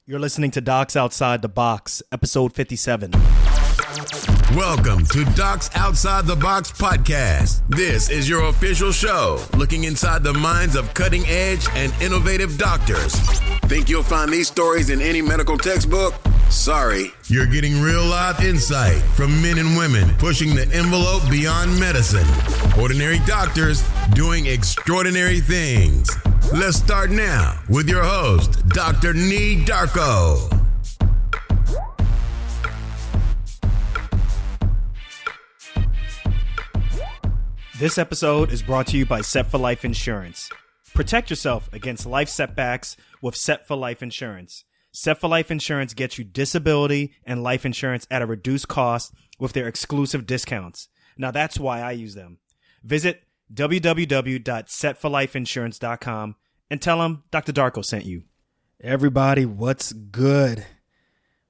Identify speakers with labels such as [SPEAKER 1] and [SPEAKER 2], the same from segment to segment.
[SPEAKER 1] You're listening to Docs Outside the Box, episode 57.
[SPEAKER 2] Welcome to Docs Outside the Box podcast. This is your official show, looking inside the minds of cutting-edge and innovative doctors. Think you'll find these stories in any medical textbook? Sorry. You're getting real live insight from men and women pushing the envelope beyond medicine. Ordinary doctors doing extraordinary things. Let's start now with your host, Dr. Darko.
[SPEAKER 1] This episode is brought to you by Set for Life Insurance. Protect yourself against life setbacks with Set for Life Insurance. Set for Life Insurance gets you disability and life insurance at a reduced cost with their exclusive discounts. Now that's why I use them. Visit www.setforlifeinsurance.com and tell them Dr. Darko sent you. Everybody, what's good?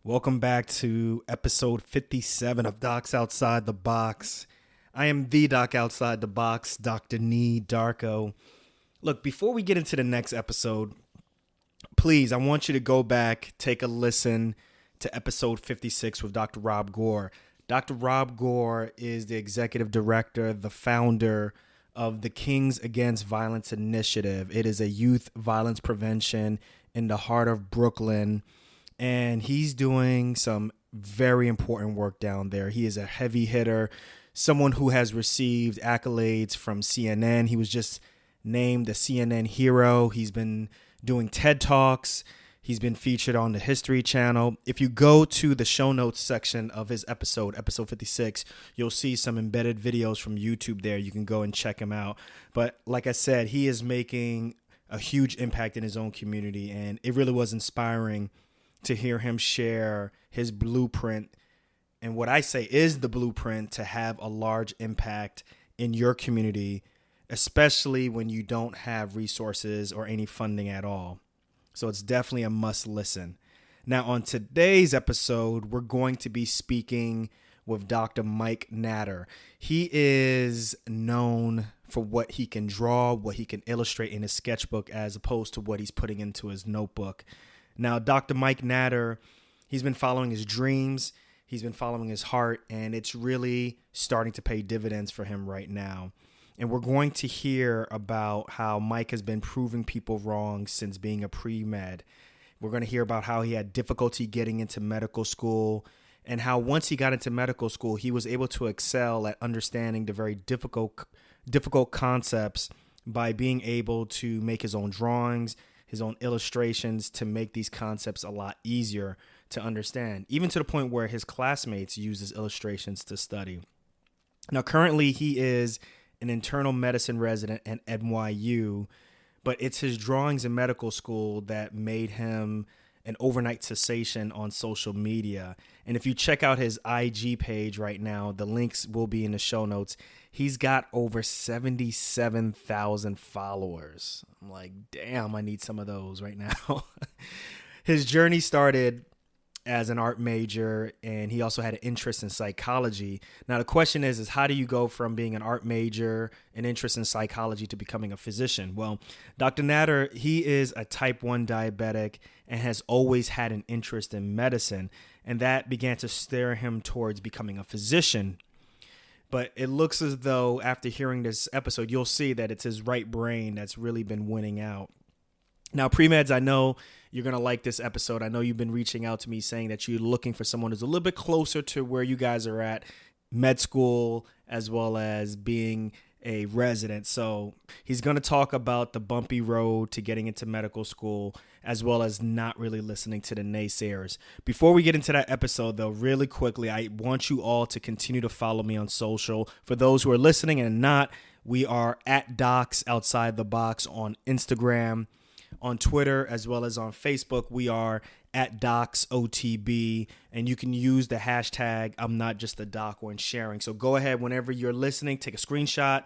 [SPEAKER 1] Welcome back to episode 57 of Docs Outside the Box. I am the Doc Outside the Box, Dr. Darko. Look, before we get into the next episode, please, I want you to go back, take a listen to episode 56 with Dr. Rob Gore. Dr. Rob Gore is the executive director, the founder of the Kings Against Violence Initiative. It is a youth violence prevention in the heart of Brooklyn, and he's doing some very important work down there. He is a heavy hitter, someone who has received accolades from CNN. He was just named a CNN hero. He's been doing TED Talks. He's been featured on the History Channel. If you go to the show notes section of his episode 56, you'll see some embedded videos from YouTube there. You can go and check him out. But like I said, he is making a huge impact in his own community, and it really was inspiring to hear him share his blueprint, and what I say is the blueprint to have a large impact in your community, especially when you don't have resources or any funding at all. So it's definitely a must listen. Now, on today's episode, we're going to be speaking with Dr. Mike Natter. He is known for what he can draw, what he can illustrate in his sketchbook, as opposed to what he's putting into his notebook. Now, Dr. Mike Natter, he's been following his dreams, he's been following his heart, and it's really starting to pay dividends for him right now. And we're going to hear about how Mike has been proving people wrong since being a pre-med. We're going to hear about how he had difficulty getting into medical school, and how once he got into medical school, he was able to excel at understanding the very difficult concepts by being able to make his own drawings, his own illustrations, to make these concepts a lot easier to understand, even to the point where his classmates use his illustrations to study. Now, currently, he is an internal medicine resident at NYU, but it's his drawings in medical school that made him an overnight sensation on social media. And if you check out his IG page right now, the links will be in the show notes. He's got over 77,000 followers. I'm like, damn, I need some of those right now. His journey started as an art major, and he also had an interest in psychology. Now, the question is how do you go from being an art major, an interest in psychology, to becoming a physician? Well, Dr. Natter, he is a type 1 diabetic and has always had an interest in medicine, and that began to steer him towards becoming a physician. But it looks as though after hearing this episode, you'll see that it's his right brain that's really been winning out. Now, pre-meds, I know you're going to like this episode. I know you've been reaching out to me saying that you're looking for someone who's a little bit closer to where you guys are at, med school, as well as being a resident. So he's going to talk about the bumpy road to getting into medical school, as well as not really listening to the naysayers. Before we get into that episode, though, really quickly, I want you all to continue to follow me on social. For those who are listening and not, we are at Docs Outside the Box on Instagram, on Twitter, as well as on Facebook. We are at DocsOTB, and you can use the hashtag I'm Not Just a Doc when sharing. So go ahead, whenever you're listening, take a screenshot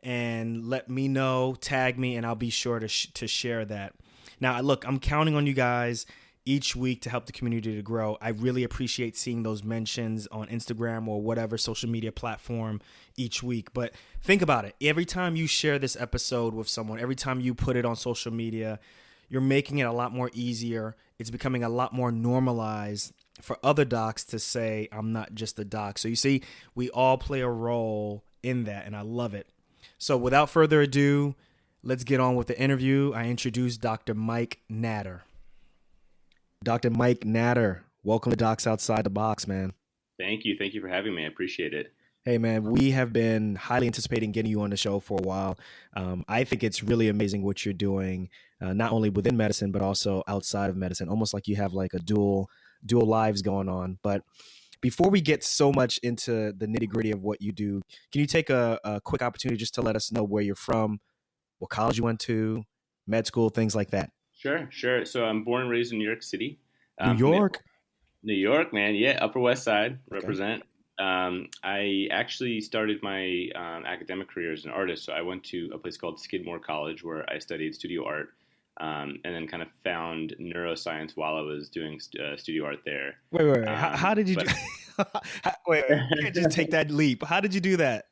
[SPEAKER 1] and let me know, tag me, and I'll be sure to share that. Now, look, I'm counting on you guys each week to help the community to grow. I really appreciate seeing those mentions on Instagram or whatever social media platform each week. But think about it. Every time you share this episode with someone, every time you put it on social media, you're making it a lot more easier it's becoming a lot more normalized for other docs to say, I'm not just a doc. So you see, we all play a role in that, and I love it. So without further ado, let's get on with the interview. I introduce Dr. Mike Natter. Dr. Mike Natter, welcome to Docs Outside the Box, man.
[SPEAKER 3] Thank you. Thank you for having me. I appreciate it.
[SPEAKER 1] Hey, man, we have been highly anticipating getting you on the show for a while. I think it's really amazing what you're doing, not only within medicine, but also outside of medicine, almost like you have like a dual lives going on. But before we get so much into the nitty gritty of what you do, can you take a quick opportunity just to let us know where you're from, what college you went to, med school, things like that?
[SPEAKER 3] Sure. So I'm born and raised in New York City.
[SPEAKER 1] New York?
[SPEAKER 3] New York, man. Yeah, Upper West Side,
[SPEAKER 1] Okay.
[SPEAKER 3] represent. I actually started my academic career as an artist. So I went to a place called Skidmore College where I studied studio art, and then kind of found neuroscience while I was doing studio art there.
[SPEAKER 1] Wait. How did you do? Wait, you can't just take that leap. How did you do that?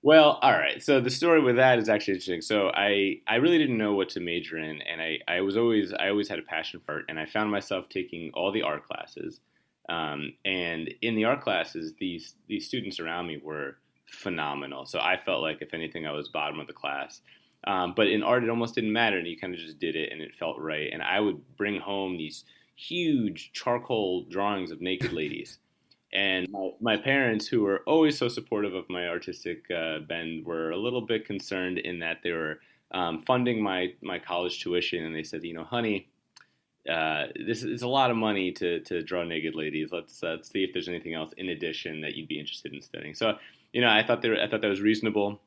[SPEAKER 3] Well, all right. So the story with that is actually interesting. So I really didn't know what to major in, and I always had a passion for art, and I found myself taking all the art classes. And in the art classes, these students around me were phenomenal. So I felt like, if anything, I was bottom of the class. But in art, it almost didn't matter, and you kind of just did it, and it felt right. And I would bring home these huge charcoal drawings of naked ladies. And my parents, who were always so supportive of my artistic bend, were a little bit concerned in that they were funding my college tuition. And they said, honey, this is a lot of money to draw naked ladies. Let's see if there's anything else in addition that you'd be interested in studying. So, I thought that was reasonable,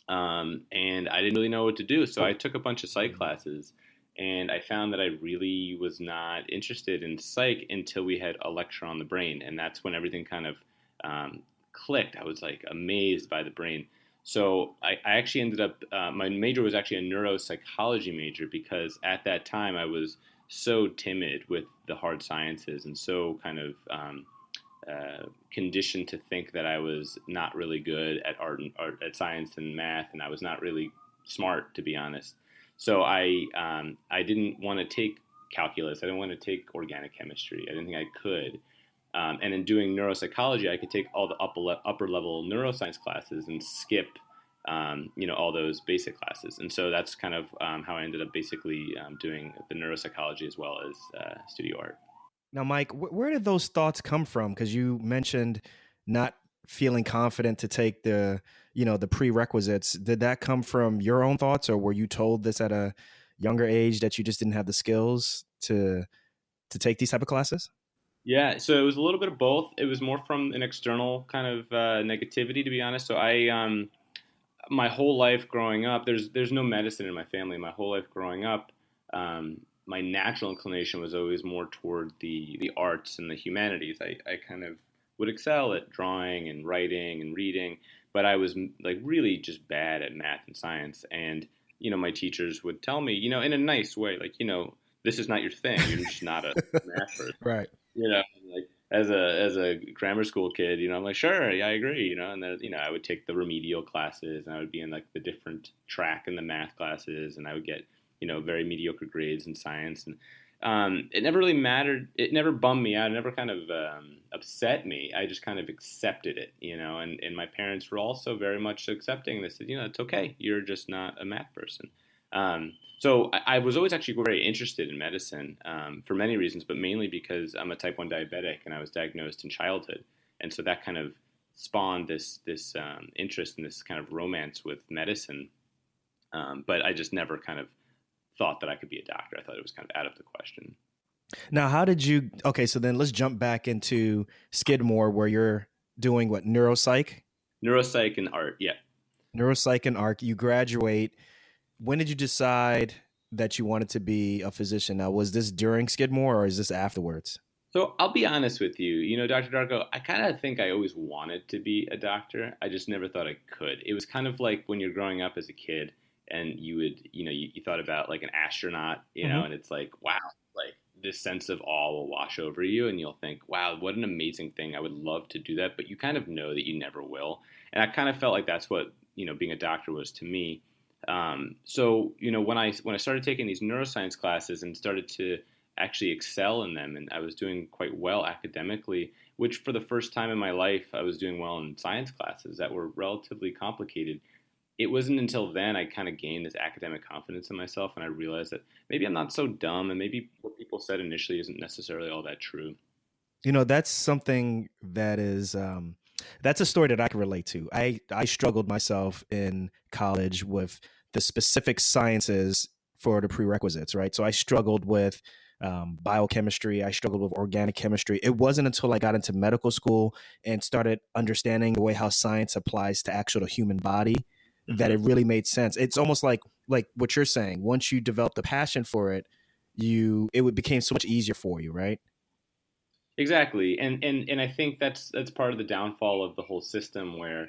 [SPEAKER 3] and I didn't really know what to do. So I took a bunch of psych classes, and I found that I really was not interested in psych until we had a lecture on the brain, and that's when everything kind of clicked. I was like amazed by the brain. So I actually ended up, my major was actually a neuropsychology major, because at that time I was so timid with the hard sciences and so kind of conditioned to think that I was not really good at art, at science and math, and I was not really smart, to be honest. So I didn't want to take calculus. I didn't want to take organic chemistry. I didn't think I could. And in doing neuropsychology, I could take all the upper level neuroscience classes and skip all those basic classes. And so that's kind of how I ended up basically doing the neuropsychology as well as studio art.
[SPEAKER 1] Now, Mike, where did those thoughts come from? Because you mentioned not feeling confident to take the prerequisites. Did that come from your own thoughts, or were you told this at a younger age that you just didn't have the skills to take these type of classes?
[SPEAKER 3] Yeah, so it was a little bit of both. It was more from an external kind of negativity, to be honest. So I my whole life growing up, there's no medicine in my family. My whole life growing up, my natural inclination was always more toward the arts and the humanities. I kind of would excel at drawing and writing and reading, but I was like really just bad at math and science. And my teachers would tell me, in a nice way, like, this is not your thing. You're just not a math person,
[SPEAKER 1] Right?
[SPEAKER 3] Like as a grammar school kid, I'm like, sure, yeah, I agree, and then I would take the remedial classes, and I would be in like the different track in the math classes, and I would get very mediocre grades in science, and it never really mattered. It never bummed me out. It never kind of upset me. I just kind of accepted it, and my parents were also very much accepting. They said, it's okay. You're just not a math person. So I was always actually very interested in medicine for many reasons, but mainly because I'm a type 1 diabetic and I was diagnosed in childhood. And so that kind of spawned this interest and this kind of romance with medicine. But I just never kind of thought that I could be a doctor. I thought it was kind of out of the question.
[SPEAKER 1] Now, how did you, okay, so then let's jump back into Skidmore, where you're doing what, neuropsych?
[SPEAKER 3] Neuropsych and art, yeah.
[SPEAKER 1] Neuropsych and art. You graduate. When did you decide that you wanted to be a physician? Now, was this during Skidmore or is this afterwards?
[SPEAKER 3] So I'll be honest with you. Dr. Darko, I kind of think I always wanted to be a doctor. I just never thought I could. It was kind of like when you're growing up as a kid and you would, you thought about like an astronaut, and it's like, wow, like this sense of awe will wash over you and you'll think, wow, what an amazing thing. I would love to do that. But you kind of know that you never will. And I kind of felt like that's what, being a doctor was to me. So when I started taking these neuroscience classes and started to actually excel in them, and I was doing quite well academically, which for the first time in my life I was doing well in science classes that were relatively complicated. It wasn't until then I kind of gained this academic confidence in myself, and I realized that maybe I'm not so dumb, and maybe what people said initially isn't necessarily all that true.
[SPEAKER 1] That's something that is that's a story that I can relate to. I struggled myself in college with the specific sciences for the prerequisites, right? So I struggled with biochemistry. I struggled with organic chemistry. It wasn't until I got into medical school and started understanding the way how science applies to actual the human body that it really made sense. It's almost like what you're saying. Once you developed a passion for it, became so much easier for you, right?
[SPEAKER 3] Exactly, and I think that's part of the downfall of the whole system, where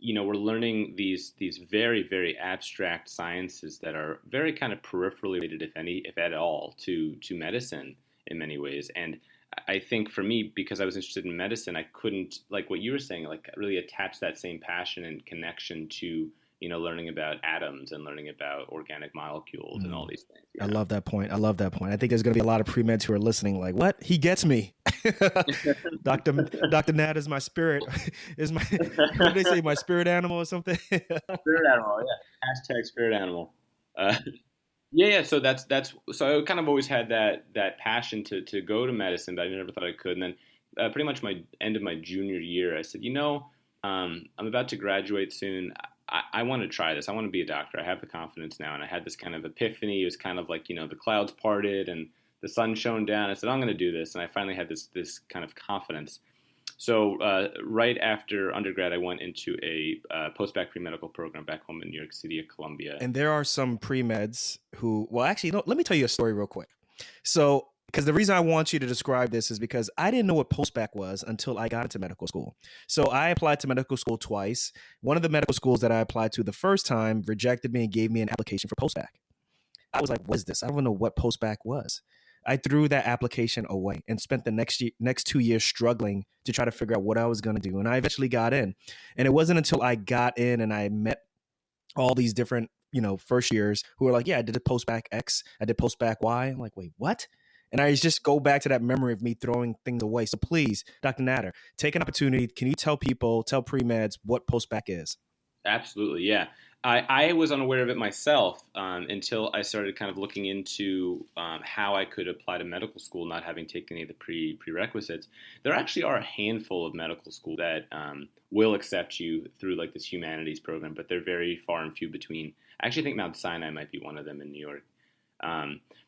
[SPEAKER 3] we're learning these very very abstract sciences that are very kind of peripherally related, if at all, to medicine in many ways. And I think for me, because I was interested in medicine, I couldn't, like what you were saying, like really attach that same passion and connection to learning about atoms and learning about organic molecules and all these things.
[SPEAKER 1] I love that point. I love that point. I think there's going to be a lot of pre-meds who are listening like, what? He gets me. Dr. Nat is my spirit. Is my, what did they say? My spirit animal or something?
[SPEAKER 3] Spirit animal, yeah. Hashtag spirit animal. Yeah. So so I kind of always had that passion to go to medicine, but I never thought I could. And then pretty much my end of my junior year, I said, I'm about to graduate soon. I want to try this. I want to be a doctor. I have the confidence now. And I had this kind of epiphany. It was kind of like, the clouds parted and the sun shone down. I said, I'm going to do this. And I finally had this kind of confidence. So right after undergrad, I went into a post-bac pre-medical program back home in New York City at Columbia.
[SPEAKER 1] And there are some pre-meds who, well, actually, no, let me tell you a story real quick. So, because the reason I want you to describe this is because I didn't know what post-bac was until I got into medical school. So I applied to medical school twice. One of the medical schools that I applied to the first time rejected me and gave me an application for post-bac. I was like, what is this? I don't know what post-bac was. I threw that application away and spent the next 2 years struggling to try to figure out what I was going to do. And I eventually got in. And it wasn't until I got in and I met all these different, first years who were like, yeah, I did a post-bac X. I did post-bac Y. I'm like, wait, what? And I just go back to that memory of me throwing things away. So please, Dr. Natter, take an opportunity. Can you tell pre-meds what post-bac is?
[SPEAKER 3] Absolutely, yeah. I was unaware of it myself until I started kind of looking into how I could apply to medical school, not having taken any of the prerequisites. There actually are a handful of medical schools that will accept you through like this humanities program, but they're very far and few between. I actually think Mount Sinai might be one of them in New York.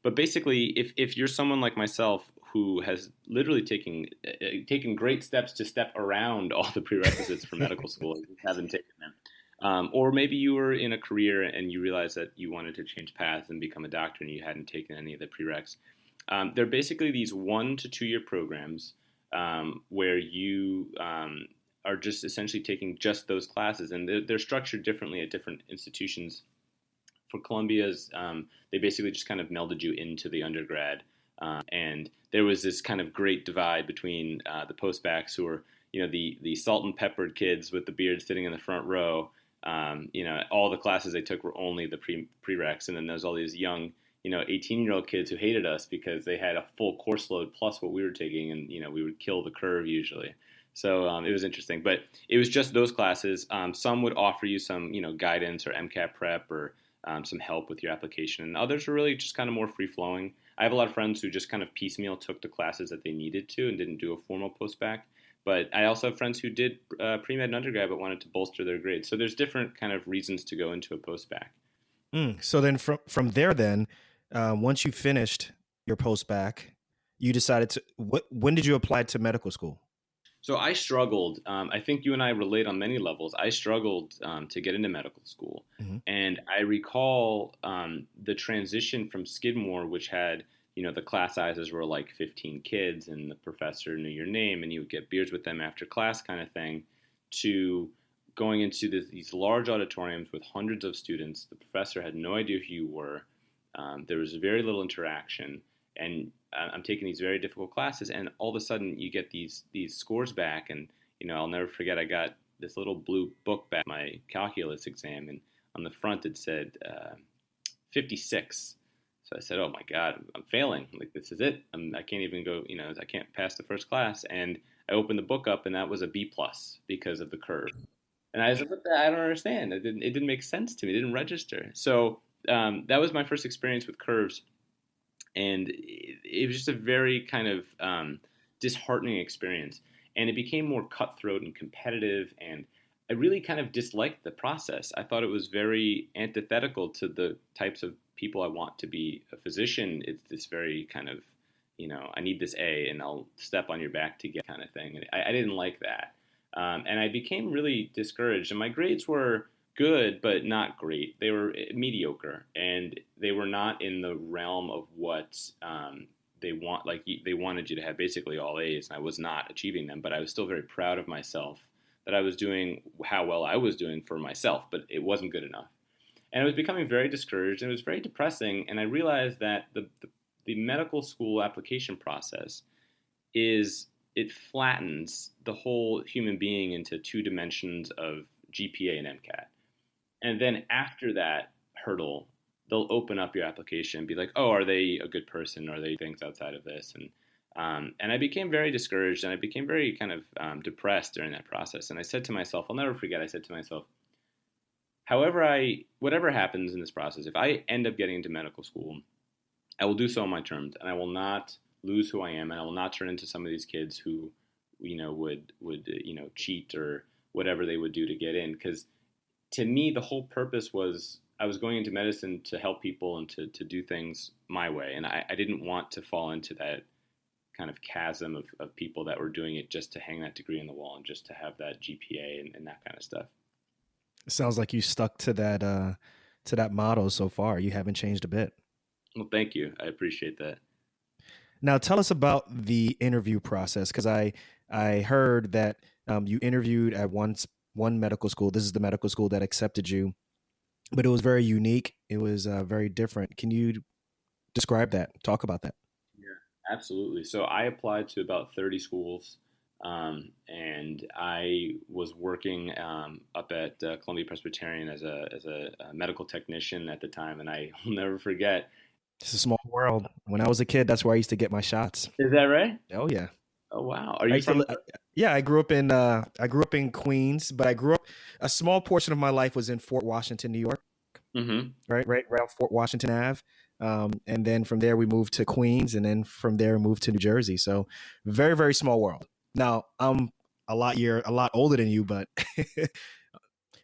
[SPEAKER 3] But basically, if you're someone like myself who has literally taken great steps to step around all the prerequisites for medical school, and haven't taken them, or maybe you were in a career and you realized that you wanted to change paths and become a doctor and you hadn't taken any of the prereqs, they're basically these 1 to 2 year programs where you are just essentially taking just those classes, and they're structured differently at different institutions. For Columbia's, they basically just kind of melded you into the undergrad. And there was this kind of great divide between the post-bacs who were, the salt and peppered kids with the beards sitting in the front row. All the classes they took were only the prereqs. And then there's all these young, 18-year-old kids who hated us because they had a full course load plus what we were taking. And, we would kill the curve usually. So it was interesting. But it was just those classes. Some would offer you some, guidance or MCAT prep or some help with your application. And others were really just kind of more free-flowing. I have a lot of friends who just kind of piecemeal took the classes that they needed to and didn't do a formal post-bac. But I also have friends who did pre-med and undergrad but wanted to bolster their grades. So there's different kind of reasons to go into a post-bac.
[SPEAKER 1] So then from there then, once you finished your post-bac, you decided to, when did you apply to medical school?
[SPEAKER 3] So I struggled. I think you and I relate on many levels. I struggled to get into medical school. Mm-hmm. And I recall the transition from Skidmore, which had, the class sizes were like 15 kids and the professor knew your name and you would get beers with them after class kind of thing, to going into these large auditoriums with hundreds of students. The professor had no idea who you were. There was very little interaction. And I'm taking these very difficult classes, and all of a sudden you get these scores back, and I'll never forget I got this little blue book back my calculus exam, and on the front it said 56. So I said, "Oh my God, I'm failing! Like this is it. I can't even go. I can't pass the first class." And I opened the book up, and that was a B plus because of the curve. And I said, "What I don't understand. It didn't make sense to me. It didn't register." So that was my first experience with curves, and it was just a very kind of disheartening experience. And it became more cutthroat and competitive, and I really kind of disliked the process. I thought it was very antithetical to the types of people I want to be a physician. It's this very kind of, I need this A and I'll step on your back to get kind of thing. And I didn't like that. And I became really discouraged. And my grades were good, but not great. They were mediocre, and they were not in the realm of what they want. Like they wanted you to have basically all A's, and I was not achieving them. But I was still very proud of myself that I was doing how well I was doing for myself, but it wasn't good enough. And I was becoming very discouraged, and it was very depressing. And I realized that the medical school application process it flattens the whole human being into two dimensions of GPA and MCAT. And then after that hurdle, they'll open up your application and be like, "Oh, are they a good person? Are they things outside of this?" And I became very discouraged, and I became very kind of depressed during that process. And I said to myself, I'll never forget, I said to myself, whatever happens in this process, if I end up getting into medical school, I will do so on my terms, and I will not lose who I am, and I will not turn into some of these kids who, would cheat or whatever they would do to get in. Because to me, the whole purpose was I was going into medicine to help people and to do things my way, and I didn't want to fall into that kind of chasm of people that were doing it just to hang that degree on the wall and just to have that GPA and that kind of stuff.
[SPEAKER 1] It sounds like you stuck to that motto so far. You haven't changed a bit.
[SPEAKER 3] Well, thank you. I appreciate that.
[SPEAKER 1] Now, tell us about the interview process, because I heard that you interviewed at one medical school. This is the medical school that accepted you, but it was very unique. It was very different. Can you describe that? Talk about that.
[SPEAKER 3] Yeah, absolutely. So I applied to about 30 schools, and I was working up at Columbia Presbyterian as a medical technician at the time, and I will never forget.
[SPEAKER 1] It's a small world. When I was a kid, that's where I used to get my shots.
[SPEAKER 3] Is that right?
[SPEAKER 1] Oh yeah.
[SPEAKER 3] Oh wow. Are you from?
[SPEAKER 1] Yeah, I grew up in Queens, but I grew up. A small portion of my life was in Fort Washington, New York.
[SPEAKER 3] Mm-hmm.
[SPEAKER 1] Right around Fort Washington Ave, and then from there we moved to Queens, and then from there we moved to New Jersey. So very, very small world. Now I'm a lot older than you, but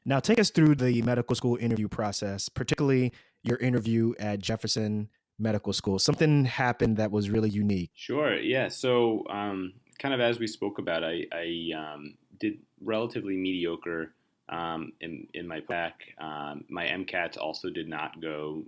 [SPEAKER 1] now take us through the medical school interview process, particularly your interview at Jefferson Medical School. Something happened that was really unique.
[SPEAKER 3] Sure. Yeah. So, kind of as we spoke about, I did relatively mediocre in my back. My MCATs also did not go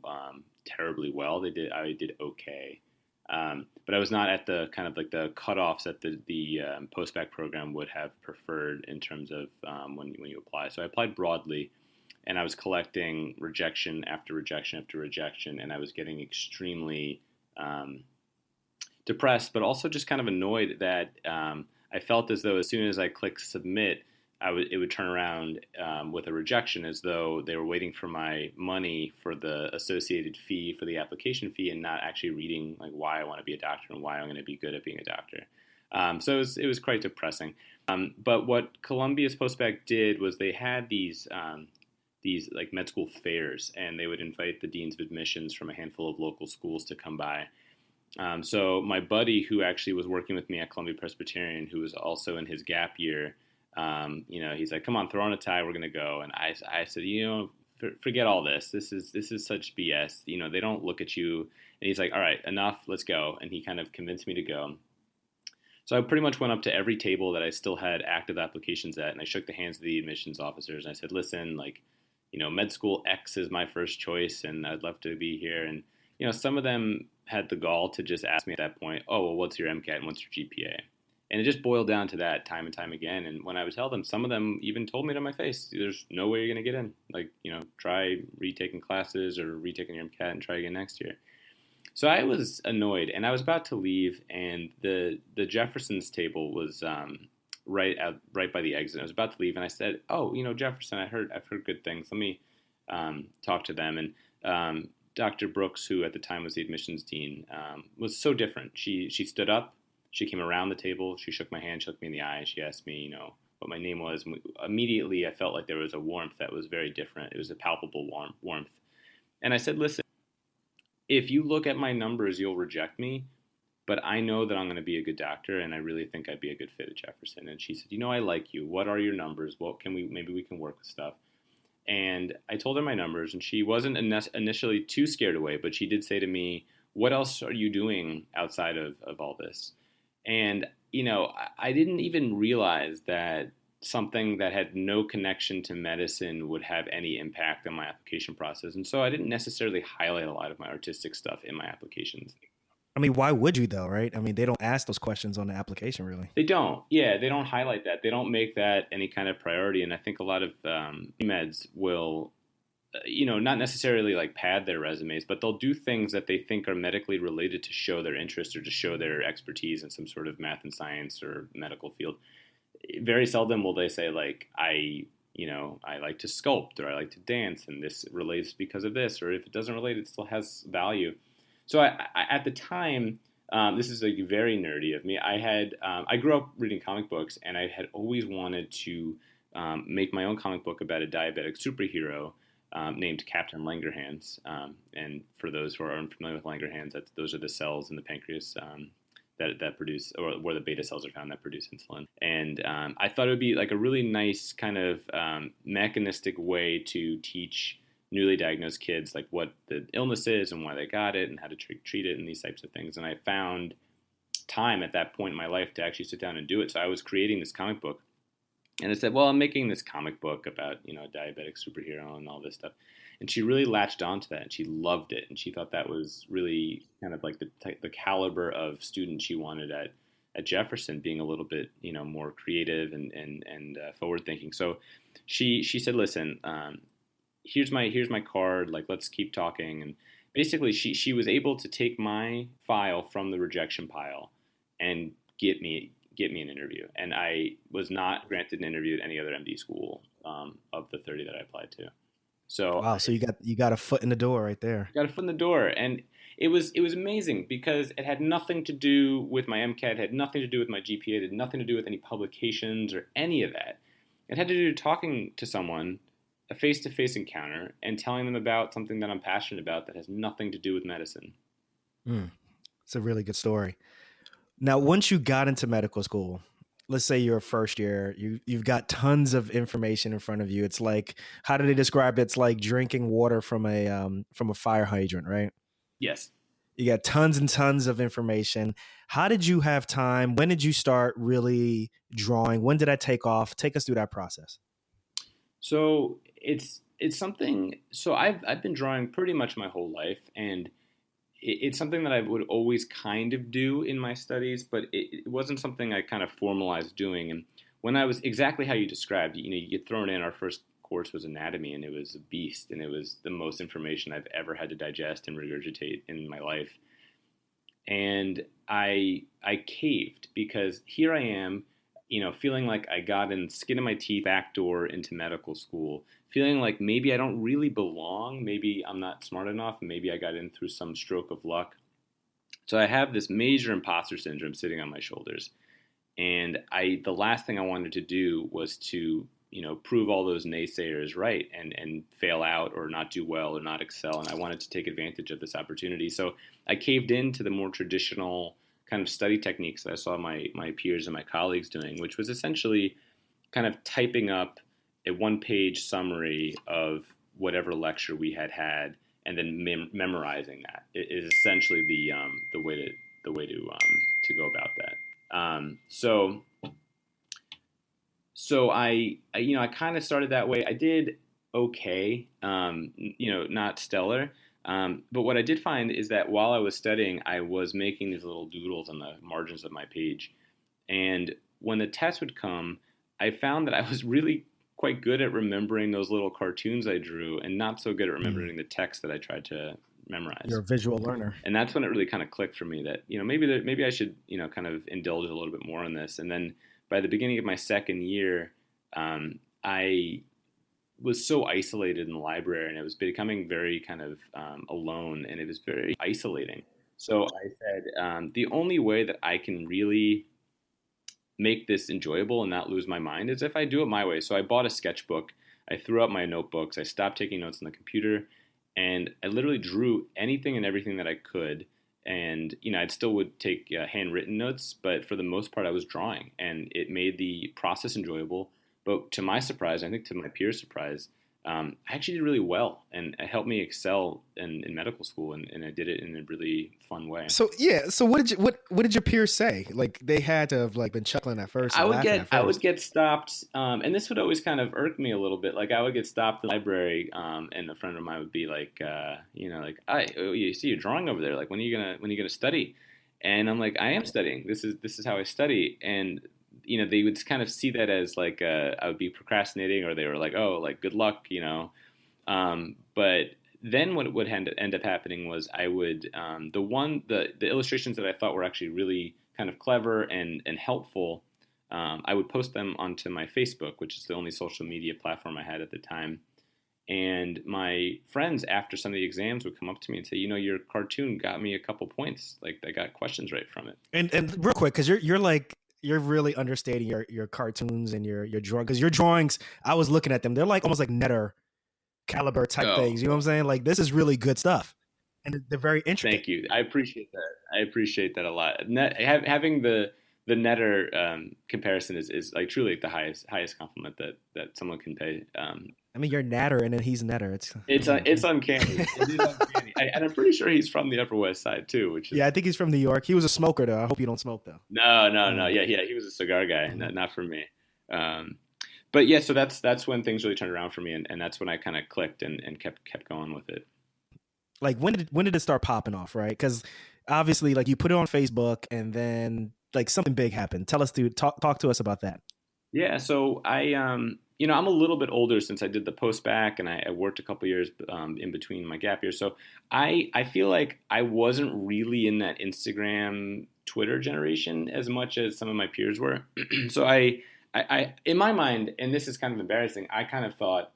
[SPEAKER 3] terribly well. I did okay, but I was not at the kind of like the cutoffs that the post-bac program would have preferred in terms of when you apply. So I applied broadly. And I was collecting rejection after rejection after rejection, and I was getting extremely depressed, but also just kind of annoyed that I felt as though as soon as I clicked submit, it would turn around with a rejection, as though they were waiting for my money for the associated fee for the application fee, and not actually reading like why I want to be a doctor and why I'm going to be good at being a doctor. So it was quite depressing. But what Columbia's postbac did was they had these like med school fairs, and they would invite the deans of admissions from a handful of local schools to come by. So my buddy, who actually was working with me at Columbia Presbyterian, who was also in his gap year, he's like, "Come on, throw on a tie, we're gonna go." And I said, forget all this. This is such BS. They don't look at you. And he's like, "All right, enough, let's go." And he kind of convinced me to go. So I pretty much went up to every table that I still had active applications at, and I shook the hands of the admissions officers, and I said, "Listen, med school X is my first choice, and I'd love to be here." And, some of them had the gall to just ask me at that point, "Oh, well, what's your MCAT and what's your GPA?" And it just boiled down to that time and time again. And when I would tell them, some of them even told me to my face, "There's no way you're going to get in. Try retaking classes or retaking your MCAT and try again next year." So I was annoyed, and I was about to leave, and the Jefferson's table was right by the exit. I was about to leave, and I said, "Oh, Jefferson, I've heard good things. Let me talk to them. And Dr. Brooks, who at the time was the admissions dean, was so different. She stood up, she came around the table, she shook my hand, she looked me in the eye, she asked me, what my name was. And immediately, I felt like there was a warmth that was very different. It was a palpable warmth. And I said, listen, if you look at my numbers, you'll reject me, but I know that I'm going to be a good doctor, and I really think I'd be a good fit at Jefferson. And she said, I like you. What are your numbers? Maybe we can work with stuff. And I told her my numbers, and she wasn't initially too scared away, but she did say to me, what else are you doing outside of all this? And, I didn't even realize that something that had no connection to medicine would have any impact on my application process. And so I didn't necessarily highlight a lot of my artistic stuff in my applications.
[SPEAKER 1] I mean, why would you though, right? I mean, they don't ask those questions on the application, really.
[SPEAKER 3] They don't. Yeah, they don't highlight that. They don't make that any kind of priority. And I think a lot of meds will, not necessarily like pad their resumes, but they'll do things that they think are medically related to show their interest or to show their expertise in some sort of math and science or medical field. Very seldom will they say like, I like to sculpt or I like to dance and this relates because of this, or if it doesn't relate, it still has value. So I at the time, this is like very nerdy of me. I grew up reading comic books, and I had always wanted to make my own comic book about a diabetic superhero named Captain Langerhans. And for those who are unfamiliar with Langerhans, those are the cells in the pancreas that produce, or where the beta cells are found that produce insulin. And I thought it would be like a really nice kind of mechanistic way to teach newly diagnosed kids like what the illness is and why they got it and how to treat it and these types of things. And I found time at that point in my life to actually sit down and do it. So I was creating this comic book, and I said, well, I'm making this comic book about, a diabetic superhero and all this stuff. And she really latched onto that, and she loved it. And she thought that was really kind of like the caliber of student she wanted at Jefferson, being a little bit, more creative and forward thinking. So she said, listen, here's my card, like, let's keep talking. And basically she was able to take my file from the rejection pile and get me an interview. And I was not granted an interview at any other MD school of the 30 that I applied to. So
[SPEAKER 1] wow, so you got a foot in the door right there.
[SPEAKER 3] Got a foot in the door. And it was amazing because it had nothing to do with my MCAT, it had nothing to do with my GPA, it had nothing to do with any publications or any of that. It had to do with talking to someone, a face-to-face encounter, and telling them about something that I'm passionate about that has nothing to do with medicine.
[SPEAKER 1] It's a really good story. Now, once you got into medical school, let's say you're a first year, you've got tons of information in front of you. It's like, how do they describe it? It's like drinking water from a fire hydrant, right?
[SPEAKER 3] Yes.
[SPEAKER 1] You got tons and tons of information. How did you have time? When did you start really drawing? When did that take off? Take us through that process.
[SPEAKER 3] So it's something. So I've been drawing pretty much my whole life, and it's something that I would always kind of do in my studies, but it wasn't something I kind of formalized doing. And when I was exactly how you described, you get thrown in. Our first course was anatomy, and it was a beast, and it was the most information I've ever had to digest and regurgitate in my life. And I caved because here I am, feeling like I got in skin of my teeth back door into medical school, feeling like maybe I don't really belong, maybe I'm not smart enough, maybe I got in through some stroke of luck. So I have this major imposter syndrome sitting on my shoulders. And the last thing I wanted to do was to, prove all those naysayers right and fail out or not do well or not excel. And I wanted to take advantage of this opportunity. So I caved into the more traditional kind of study techniques that I saw my peers and my colleagues doing, which was essentially kind of typing up a one-page summary of whatever lecture we had, and then memorizing that. It is essentially the way to go about that. So I kind of started that way. I did okay, not stellar. But what I did find is that while I was studying, I was making these little doodles on the margins of my page. And when the test would come, I found that I was really quite good at remembering those little cartoons I drew and not so good at remembering the text that I tried to memorize.
[SPEAKER 1] You're a visual learner.
[SPEAKER 3] And that's when it really kind of clicked for me that, maybe I should, kind of indulge a little bit more in this. And then by the beginning of my second year, I was so isolated in the library, and it was becoming very kind of alone, and it was very isolating. So I said, the only way that I can really make this enjoyable and not lose my mind is if I do it my way. So I bought a sketchbook. I threw out my notebooks. I stopped taking notes on the computer, and I literally drew anything and everything that I could. And I still would take handwritten notes, but for the most part, I was drawing, and it made the process enjoyable. But to my surprise, I think to my peers' surprise, I actually did really well, and it helped me excel in medical school, and I did it in a really fun way.
[SPEAKER 1] So what did your peers say? Like, they had to have been chuckling at first.
[SPEAKER 3] I would get stopped, and this would always kind of irk me a little bit. Like, I would get stopped in the library, and a friend of mine would be like, you see you're drawing over there. Like, when are you gonna study? And I'm like, I am studying. This is how I study. And they would kind of see that as like I would be procrastinating, or they were like, oh, like, good luck, But then what would end up happening was I would the illustrations that I thought were actually really kind of clever and helpful, I would post them onto my Facebook, which is the only social media platform I had at the time. And my friends, after some of the exams, would come up to me and say, your cartoon got me a couple points. Like, I got questions right from it.
[SPEAKER 1] And real quick, because you're really understating your cartoons and your drawing, because your drawings, I was looking at them, they're like almost like Natter caliber type things. You know what I'm saying? Like, this is really good stuff, and they're very interesting.
[SPEAKER 3] Thank you. I appreciate that a lot. Having the Natter comparison is like truly the highest compliment that someone can pay.
[SPEAKER 1] I mean, you're Natter, and then he's Natter. It's
[SPEAKER 3] uncanny. It is uncanny. And I'm pretty sure he's from the Upper West Side too.
[SPEAKER 1] I think he's from New York. He was a smoker, though. I hope you don't smoke, though.
[SPEAKER 3] No. Yeah. He was a cigar guy. Not for me. But yeah, so that's when things really turned around for me, and that's when I kind of clicked and kept going with it.
[SPEAKER 1] Like, when did it start popping off, right? Because obviously, like, you put it on Facebook, and then like something big happened. Tell us, dude. Talk to us about that.
[SPEAKER 3] Yeah, so I I'm a little bit older since I did the post-bac, and I worked a couple years in between my gap years. So I feel like I wasn't really in that Instagram, Twitter generation as much as some of my peers were. So I in my mind, and this is kind of embarrassing, I kind of thought,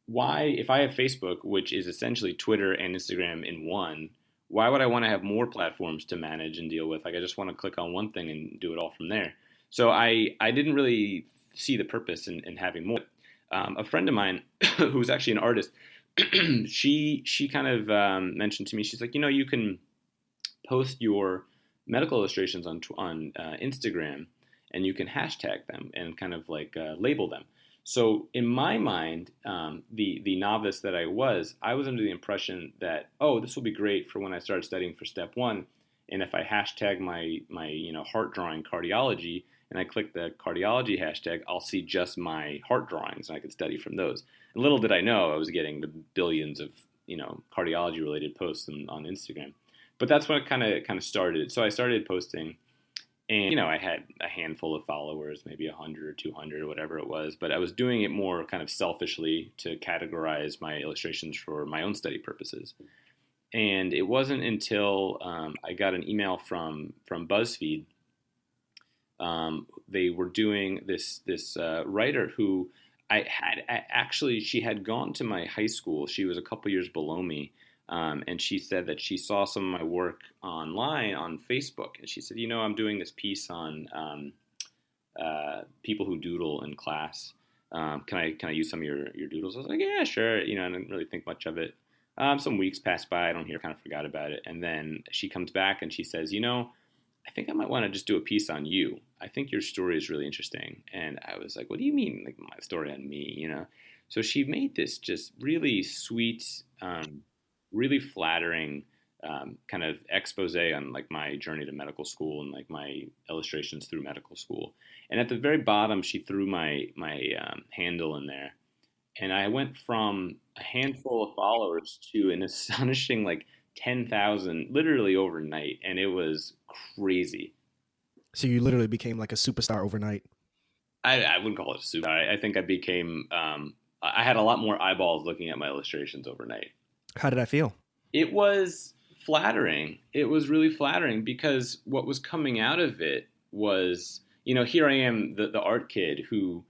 [SPEAKER 3] why, if I have Facebook, which is essentially Twitter and Instagram in one, why would I want to have more platforms to manage and deal with? Like, I just want to click on one thing and do it all from there. So I didn't really see the purpose in having more. A friend of mine who's actually an artist, she kind of mentioned to me, she's like, you can post your medical illustrations on Instagram, and you can hashtag them and kind of like label them. So in my mind, the novice that I was under the impression that, oh, this will be great for when I start studying for step one. And if I hashtag my heart drawing cardiology, and I click the cardiology hashtag, I'll see just my heart drawings, and I could study from those. And little did I know I was getting the billions of cardiology related posts on Instagram. But that's when it kind of started. So I started posting. And, I had a handful of followers, maybe 100 or 200 or whatever it was. But I was doing it more kind of selfishly to categorize my illustrations for my own study purposes. And it wasn't until I got an email from BuzzFeed. They were doing this writer who she had gone to my high school. She was a couple years below me. And she said that she saw some of my work online on Facebook, and she said, I'm doing this piece on people who doodle in class. Can I use some of your doodles? I was like, yeah, sure. I didn't really think much of it. Some weeks passed by. I don't hear. Kind of forgot about it. And then she comes back and she says, I think I might want to just do a piece on you. I think your story is really interesting. And I was like, what do you mean, like my story on me? So she made this just really sweet. Really flattering kind of expose on like my journey to medical school and like my illustrations through medical school. And at the very bottom, she threw my handle in there. And I went from a handful of followers to an astonishing like 10,000 literally overnight. And it was crazy.
[SPEAKER 1] So you literally became like a superstar overnight.
[SPEAKER 3] I wouldn't call it a superstar. I think I became, I had a lot more eyeballs looking at my illustrations overnight.
[SPEAKER 1] How did I feel?
[SPEAKER 3] It was flattering. It was really flattering because what was coming out of it was, here I am, the art kid who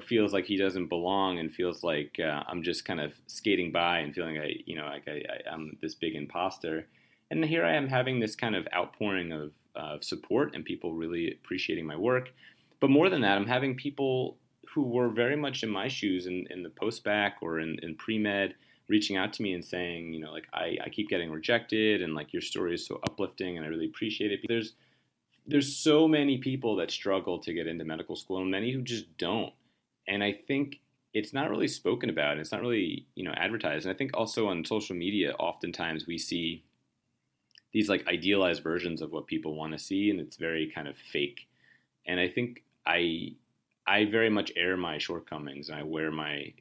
[SPEAKER 3] feels like he doesn't belong and feels like I'm just kind of skating by and feeling I'm this big imposter. And here I am having this kind of outpouring of support and people really appreciating my work. But more than that, I'm having people who were very much in my shoes in the post-bac or in pre-med reaching out to me and saying, like, I keep getting rejected and like your story is so uplifting and I really appreciate it. There's so many people that struggle to get into medical school and many who just don't. And I think it's not really spoken about. It's not really, advertised. And I think also on social media, oftentimes we see these like idealized versions of what people want to see, and it's very kind of fake. And I think I very much air my shortcomings, and I wear my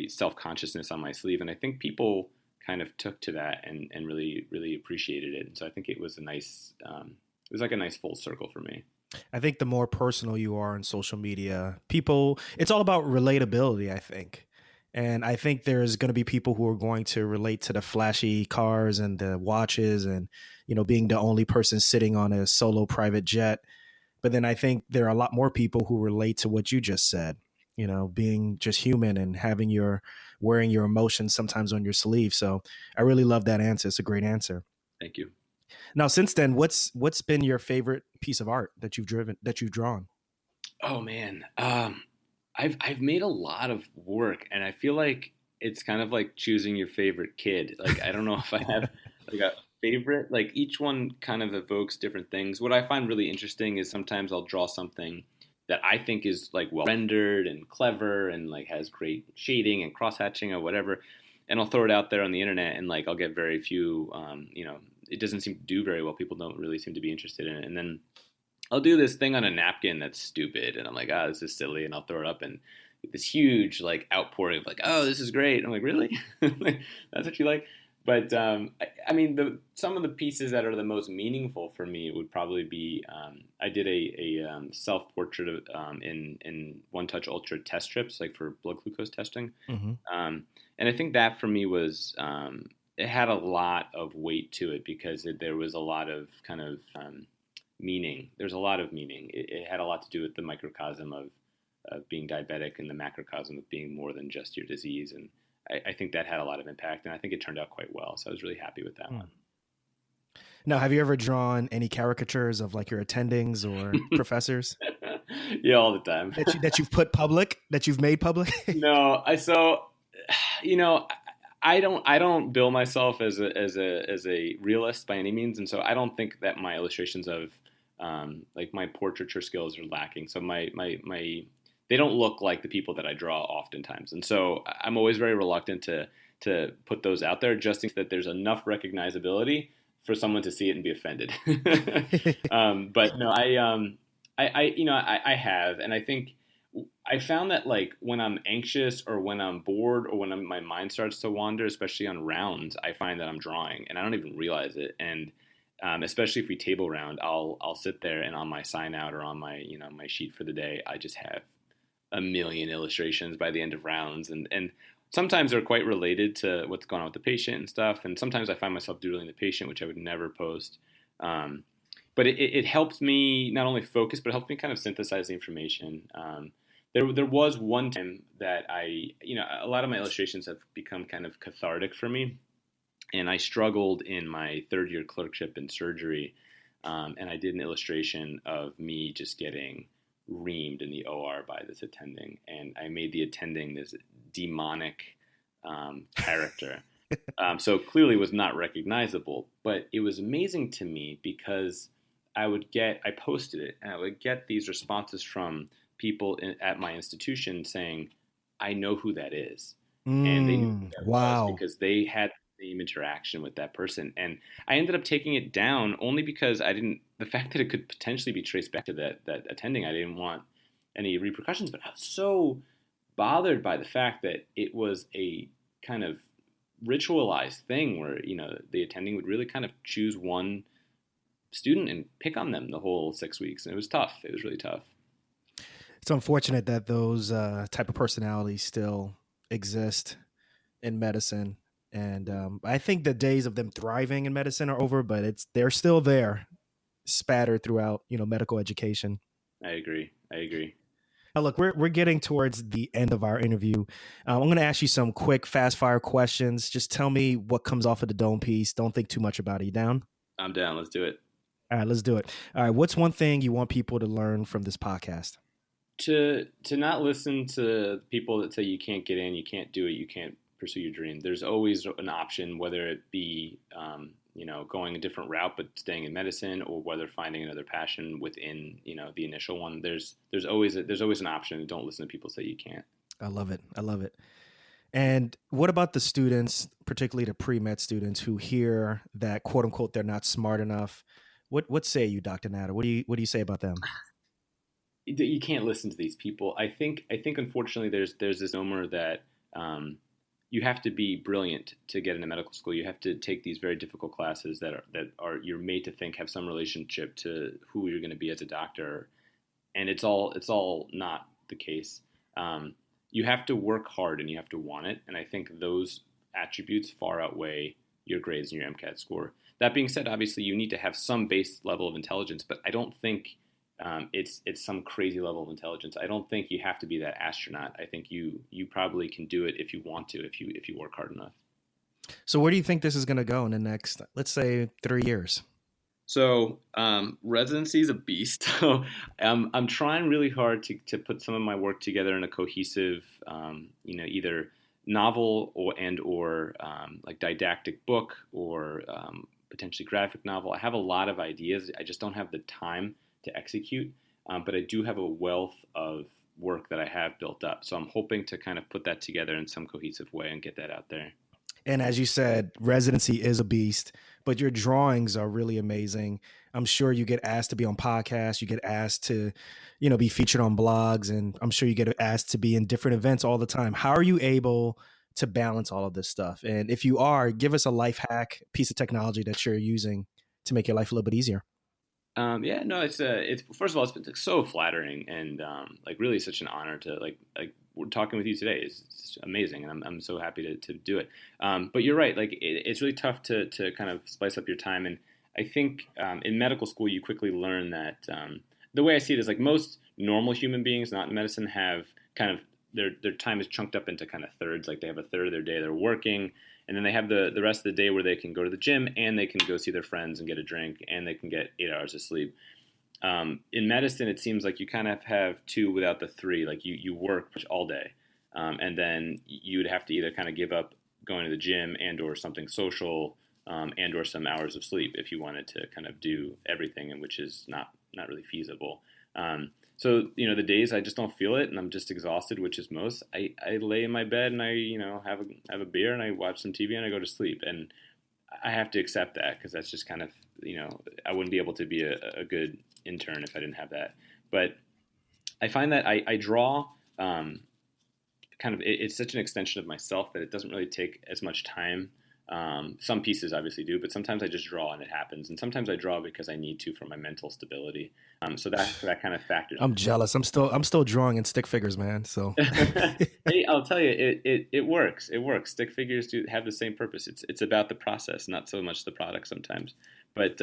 [SPEAKER 3] self-consciousness on my sleeve. And I think people kind of took to that and really, really appreciated it. And so I think it was a nice full circle for me.
[SPEAKER 1] I think the more personal you are on social media, it's all about relatability, I think. And I think there's going to be people who are going to relate to the flashy cars and the watches and, being the only person sitting on a solo private jet. But then I think there are a lot more people who relate to what you just said, being just human and wearing your emotions sometimes on your sleeve. So I really love that answer. It's a great answer.
[SPEAKER 3] Thank you.
[SPEAKER 1] Now, since then, what's been your favorite piece of art that you've drawn?
[SPEAKER 3] Oh man. I've made a lot of work, and I feel like it's kind of like choosing your favorite kid. Like, I don't know if I have like a favorite, like each one kind of evokes different things. What I find really interesting is sometimes I'll draw something that I think is like well rendered and clever and like has great shading and cross hatching or whatever. And I'll throw it out there on the internet and like I'll get very few, it doesn't seem to do very well. People don't really seem to be interested in it. And then I'll do this thing on a napkin that's stupid, and I'm like, this is silly, and I'll throw it up, and this huge like outpouring of like, oh, this is great. And I'm like, really? That's what you like? But I mean, some of the pieces that are the most meaningful for me would probably be I did a self-portrait in One Touch Ultra test strips, like for blood glucose testing,
[SPEAKER 1] Mm-hmm.
[SPEAKER 3] and I think that for me was it had a lot of weight to it because there was a lot of kind of meaning. There's a lot of meaning. It had a lot to do with the microcosm of being diabetic and the macrocosm of being more than just your disease. And I think that had a lot of impact, and I think it turned out quite well. So I was really happy with that one.
[SPEAKER 1] Now, have you ever drawn any caricatures of like your attendings or professors?
[SPEAKER 3] Yeah, all the time.
[SPEAKER 1] that you've put public, that you've made public?
[SPEAKER 3] No, I don't bill myself as a realist by any means, and so I don't think that my illustrations of like my portraiture skills are lacking. So my they don't look like the people that I draw oftentimes, and so I'm always very reluctant to put those out there, just think that there's enough recognizability for someone to see it and be offended. But no, I have, and I think I found that like when I'm anxious or when I'm bored or when my mind starts to wander, especially on rounds, I find that I'm drawing and I don't even realize it. And especially if we table round, I'll sit there and on my sign out or on my my sheet for the day, I just have a million illustrations by the end of rounds, and sometimes they're quite related to what's going on with the patient and stuff. And sometimes I find myself doodling the patient, which I would never post. But it helps me not only focus, but it helps me kind of synthesize the information. There was one time that a lot of my illustrations have become kind of cathartic for me. And I struggled in my third year clerkship in surgery. And I did an illustration of me just getting reamed in the OR by this attending. And I made the attending this demonic character. So clearly was not recognizable. But it was amazing to me because I posted it, and I would get these responses from people at my institution saying, I know who that is. And they knew who that was because they had the same interaction with that person. And I ended up taking it down only because the fact that it could potentially be traced back to that attending, I didn't want any repercussions, but I was so bothered by the fact that it was a kind of ritualized thing where, the attending would really kind of choose one student and pick on them the whole 6 weeks. And it was tough. It was really tough.
[SPEAKER 1] It's unfortunate that those type of personalities still exist in medicine. And I think the days of them thriving in medicine are over, but they're still there, spattered throughout, medical education.
[SPEAKER 3] I agree. I agree.
[SPEAKER 1] Now, look, we're getting towards the end of our interview. I'm going to ask you some quick, fast fire questions. Just tell me what comes off of the dome piece. Don't think too much about it. You down?
[SPEAKER 3] I'm down. Let's do it.
[SPEAKER 1] All right, let's do it. All right, what's one thing you want people to learn from this podcast?
[SPEAKER 3] To not listen to people that say you can't get in, you can't do it, you can't pursue your dream. There's always an option, whether it be going a different route but staying in medicine, or whether finding another passion within the initial one. There's always an option. Don't listen to people say you can't.
[SPEAKER 1] I love it. I love it. And what about the students, particularly the pre-med students who hear that, quote unquote, they're not smart enough? What say you, Dr. Natter? What do you say about them?
[SPEAKER 3] You can't listen to these people. I think unfortunately there's this misnomer that you have to be brilliant to get into medical school. You have to take these very difficult classes that are you're made to think have some relationship to who you're going to be as a doctor, and it's all not the case. You have to work hard and you have to want it, and I think those attributes far outweigh your grades and your MCAT score. That being said, obviously you need to have some base level of intelligence, but I don't think it's some crazy level of intelligence. I don't think you have to be that astronaut. I think you probably can do it if you want to, if you work hard enough.
[SPEAKER 1] So where do you think this is going to go in the next, let's say, 3 years?
[SPEAKER 3] So residency is a beast. So I'm trying really hard to put some of my work together in a cohesive, either novel or like didactic book, or potentially graphic novel. I have a lot of ideas. I just don't have the time to execute, but I do have a wealth of work that I have built up. So I'm hoping to kind of put that together in some cohesive way and get that out there.
[SPEAKER 1] And as you said, residency is a beast, but your drawings are really amazing. I'm sure you get asked to be on podcasts, you get asked to, be featured on blogs, and I'm sure you get asked to be in different events all the time. How are you able to balance all of this stuff? And if you are, give us a life hack piece of technology that you're using to make your life a little bit easier.
[SPEAKER 3] It's first of all, it's been so flattering and really such an honor to like we're talking with you today. It's amazing, and I'm so happy to do it. But you're right, it's really tough to kind of spice up your time, and I think in medical school you quickly learn that the way I see it is like most normal human beings not in medicine have kind of their time is chunked up into kind of thirds. Like they have a third of their day they're working, and then they have the rest of the day where they can go to the gym and they can go see their friends and get a drink and they can get 8 hours of sleep. In medicine, it seems like you kind of have two without the three. Like you work all day, and then you'd have to either kind of give up going to the gym and or something social, and or some hours of sleep if you wanted to kind of do everything, and which is not really feasible. So the days I just don't feel it and I'm just exhausted, which is most. I lay in my bed and I have a beer and I watch some TV and I go to sleep, and I have to accept that because that's just kind of I wouldn't be able to be a good intern if I didn't have that. But I find that I draw kind of it's such an extension of myself that it doesn't really take as much time. Some pieces obviously do, but sometimes I just draw and it happens. And sometimes I draw because I need to for my mental stability. So that kind of factors.
[SPEAKER 1] I'm jealous. I'm still drawing in stick figures, man. So
[SPEAKER 3] hey, I'll tell you, it works. It works. Stick figures do have the same purpose. It's about the process, not so much the product sometimes. But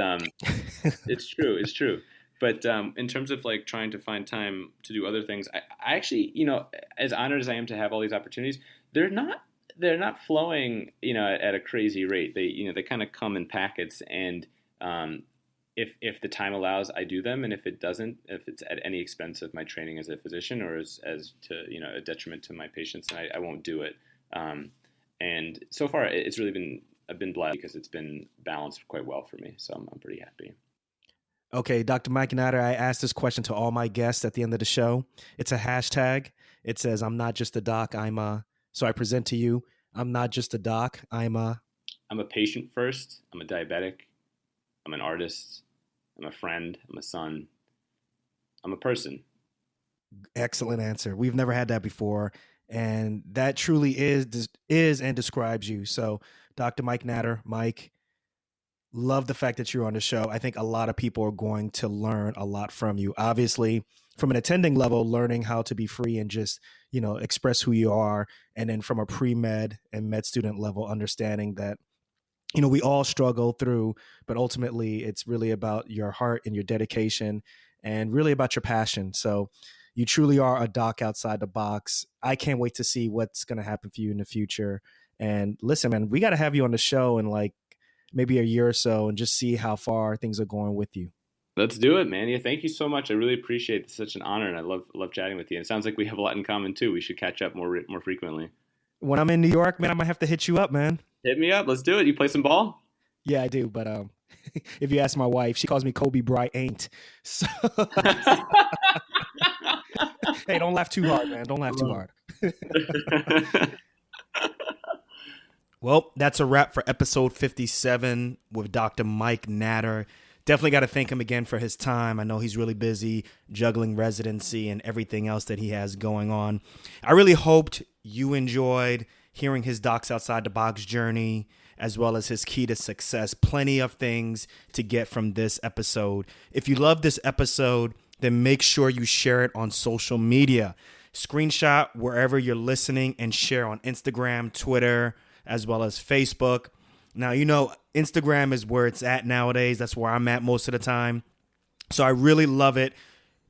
[SPEAKER 3] it's true. It's true. But in terms of like trying to find time to do other things, I actually, as honored as I am to have all these opportunities, they're not flowing, at a crazy rate. They kind of come in packets, and if the time allows, I do them, and if it doesn't, if it's at any expense of my training as a physician or as to a detriment to my patients, then I won't do it. And so far, it's really I've been blessed because it's been balanced quite well for me. So I'm pretty happy.
[SPEAKER 1] Okay, Dr. Mike Natter, I asked this question to all my guests at the end of the show. It's a hashtag. It says, "I'm not just a doc, I'm a." So I present to you, I'm not just a doc, I'm a
[SPEAKER 3] patient first. I'm a diabetic. I'm an artist. I'm a friend. I'm a son. I'm a person.
[SPEAKER 1] Excellent answer. We've never had that before. And that truly is and describes you. So Dr. Mike Natter, Mike, love the fact that you're on the show. I think a lot of people are going to learn a lot from you. Obviously, from an attending level, learning how to be free and just, express who you are. And then from a pre-med and med student level, understanding that, we all struggle through, but ultimately it's really about your heart and your dedication and really about your passion. So you truly are a doc outside the box. I can't wait to see what's going to happen for you in the future. And listen, man, we got to have you on the show in like maybe a year or so and just see how far things are going with you.
[SPEAKER 3] Let's do it, man. Yeah, thank you so much. I really appreciate it. It's such an honor, and I love chatting with you. And it sounds like we have a lot in common too. We should catch up more frequently.
[SPEAKER 1] When I'm in New York, man, I might have to hit you up, man.
[SPEAKER 3] Hit me up. Let's do it. You play some ball?
[SPEAKER 1] Yeah, I do. But if you ask my wife, she calls me Kobe Bryant. So hey, don't laugh too hard, man. Don't laugh too hard. Well, that's a wrap for episode 57 with Dr. Mike Natter. Definitely got to thank him again for his time. I know he's really busy juggling residency and everything else that he has going on. I really hoped you enjoyed hearing his Docs Outside the Box journey, as well as his key to success. Plenty of things to get from this episode. If you love this episode, then make sure you share it on social media. Screenshot wherever you're listening and share on Instagram, Twitter, as well as Facebook. Now, you know, Instagram is where it's at nowadays. That's where I'm at most of the time. So I really love it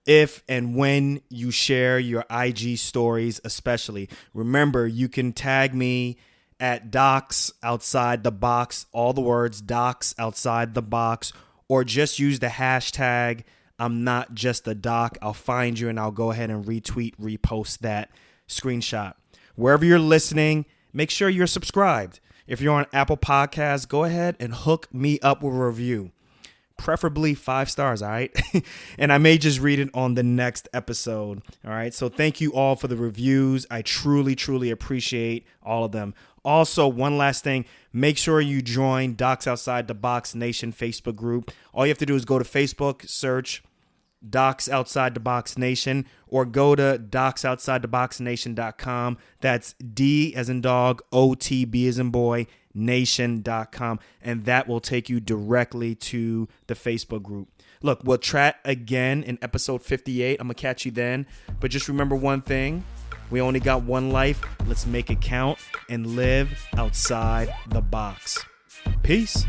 [SPEAKER 1] if and when you share your IG stories, especially. Remember, you can tag me at Docs Outside the Box, all the words Docs Outside the Box, or just use the hashtag I'm Not Just a Doc. I'll find you and I'll go ahead and repost that screenshot. Wherever you're listening, make sure you're subscribed. If you're on Apple Podcasts, go ahead and hook me up with a review. Preferably 5 stars, all right? And I may just read it on the next episode, all right? So thank you all for the reviews. I truly, truly appreciate all of them. Also, one last thing, make sure you join Docs Outside the Box Nation Facebook group. All you have to do is go to Facebook, search Docs Outside the Box Nation, or go to docsoutsidetheboxnation.com. That's D as in dog, OTB as in boy, nation.com. And that will take you directly to the Facebook group. Look, we'll chat again in episode 58. I'm going to catch you then. But just remember one thing. We only got one life. Let's make it count and live outside the box. Peace.